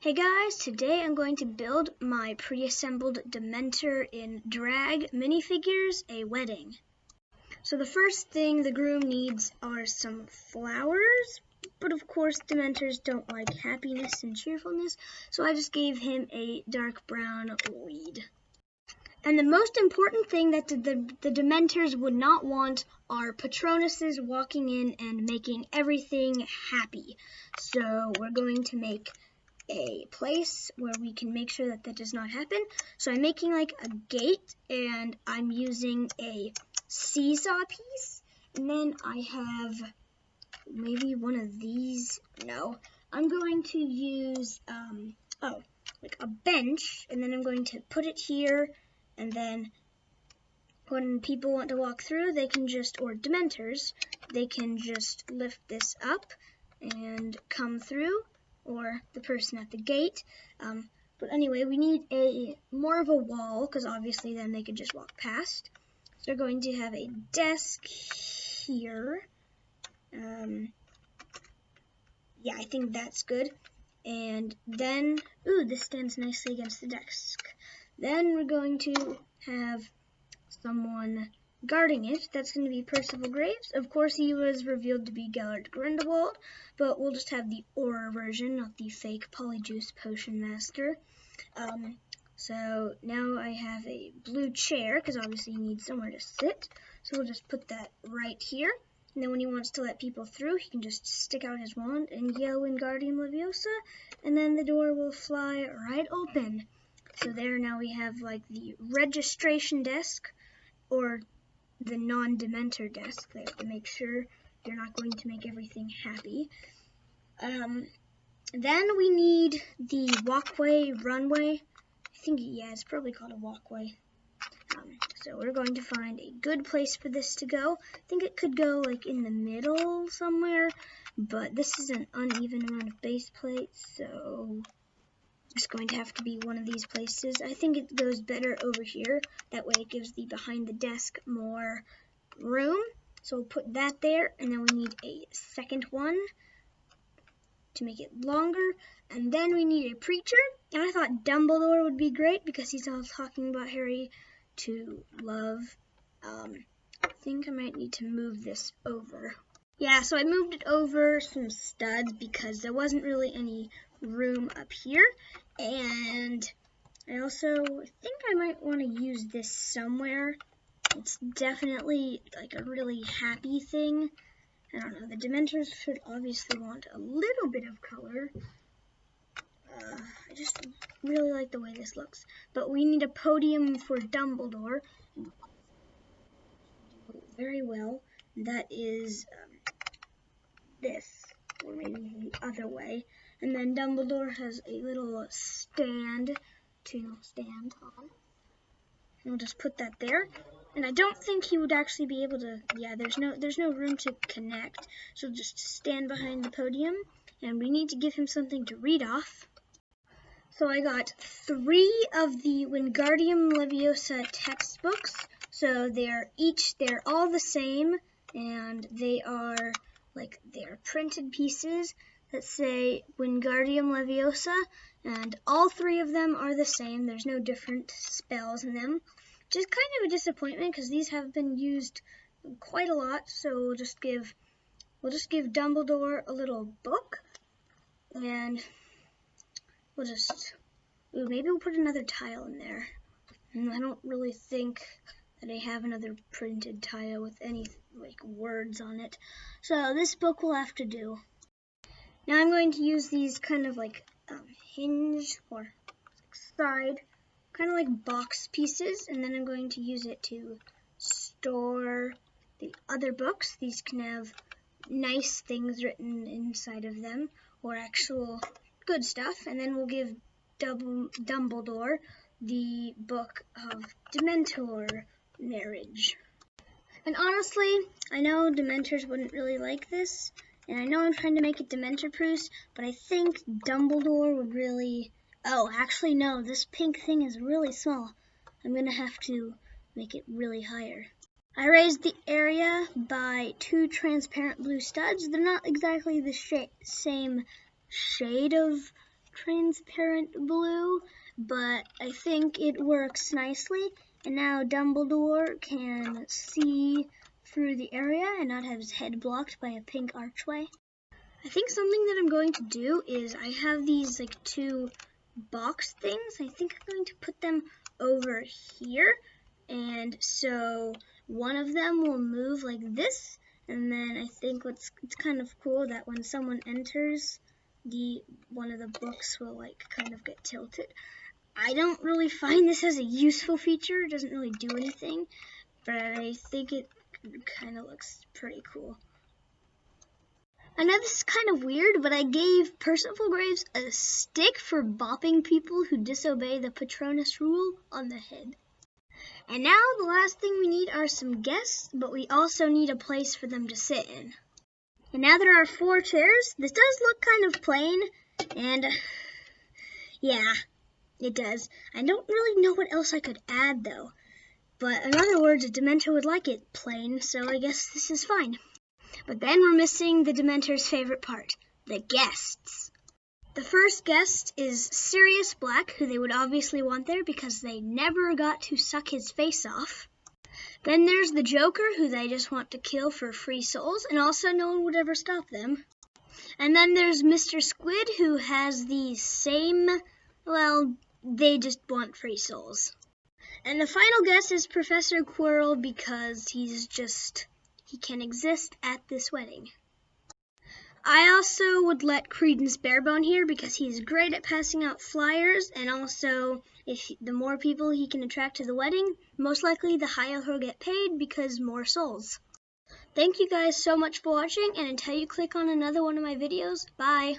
Hey guys, today I'm going to build my pre-assembled Dementor in drag minifigures, a wedding. So the first thing the groom needs are some flowers, but of course Dementors don't like happiness and cheerfulness, so I just gave him a dark brown weed. And the most important thing that the Dementors would not want are Patronuses walking in and making everything happy. So we're going to make a place where we can make sure that does not happen. So I'm making like a gate, and I'm using a seesaw piece, and then I have maybe one of these. No, I'm going to use like a bench, and then I'm going to put it here, and then when people want to walk through, they can just, or Dementors, they can just lift this up and come through, or the person at the gate. But anyway, we need more of a wall, because obviously then they could just walk past. So we're going to have a desk here. Yeah, I think that's good. And then, this stands nicely against the desk. Then we're going to have someone guarding it. That's going to be Percival Graves. Of course, he was revealed to be Gellert Grindelwald, but we'll just have the Aura version, not the fake Polyjuice Potion Master. So now I have a blue chair, because obviously he needs somewhere to sit. So we'll just put that right here. And then when he wants to let people through, he can just stick out his wand and yell Wingardium Leviosa, and then the door will fly right open. So there, now we have like the registration desk, or the non-Dementor desk. They have to make sure they're not going to make everything happy. Then we need the walkway, runway. I think, yeah, it's probably called a walkway. So we're going to find a good place for this to go. I think it could go like in the middle somewhere, but this is an uneven amount of base plates, so it's going to have to be one of these places. I think it goes better over here. That way it gives the behind the desk more room. So we'll put that there, and then we need a second one to make it longer. And then we need a preacher. And I thought Dumbledore would be great because he's all talking about Harry to love. I think I might need to move this over. Yeah, so I moved it over some studs because there wasn't really any room up here, and I also think I might want to use this somewhere. It's definitely like a really happy thing. I don't know, the Dementors should obviously want a little bit of color. I just really like the way this looks, but we need a podium for Dumbledore. Very well. That is this, or maybe the other way. And then Dumbledore has a little stand to stand on. And we'll just put that there. And I don't think he would actually be able to, yeah, there's no room to connect. So just stand behind the podium, and we need to give him something to read off. So I got 3 of the Wingardium Leviosa textbooks. So they're all the same, and they're printed pieces that say Wingardium Leviosa, and all 3 of them are the same. There's no different spells in them, which is kind of a disappointment because these have been used quite a lot. So we'll just give Dumbledore a little book, and maybe we'll put another tile in there. And I don't really think that I have another printed tile with any words on it. So this book will have to do. Now I'm going to use these kind of hinge or side, kind of like box pieces, and then I'm going to use it to store the other books. These can have nice things written inside of them, or actual good stuff, and then we'll give Dumbledore the book of Dementor Marriage. And honestly, I know Dementors wouldn't really like this, and I know I'm trying to make it Dementor-proof, but I think Dumbledore would really... Oh, actually no, this pink thing is really small. I'm going to have to make it really higher. I raised the area by 2 transparent blue studs. They're not exactly the same shade of transparent blue, but I think it works nicely. And now Dumbledore can see through the area and not have his head blocked by a pink archway. I think something that I'm going to do is I have these like two box things. I think I'm going to put them over here, and so one of them will move like this, and then I think it's kind of cool that when someone enters, one of the books will like kind of get tilted. I don't really find this as a useful feature. It doesn't really do anything, but I think it kind of looks pretty cool. I know this is kind of weird, but I gave Percival Graves a stick for bopping people who disobey the Patronus rule on the head. And now the last thing we need are some guests, but we also need a place for them to sit in. And now there are 4 chairs. This does look kind of plain, and yeah, it does. I don't really know what else I could add though. But in other words, a Dementor would like it plain, so I guess this is fine. But then we're missing the Dementor's favorite part, the guests. The first guest is Sirius Black, who they would obviously want there because they never got to suck his face off. Then there's the Joker, who they just want to kill for free souls, and also no one would ever stop them. And then there's Mr. Squid, who has the same, well, they just want free souls. And the final guest is Professor Quirrell because he can exist at this wedding. I also would let Credence Barebone here because he's great at passing out flyers, and also the more people he can attract to the wedding, most likely the higher he'll get paid because more souls. Thank you guys so much for watching, and until you click on another one of my videos, bye!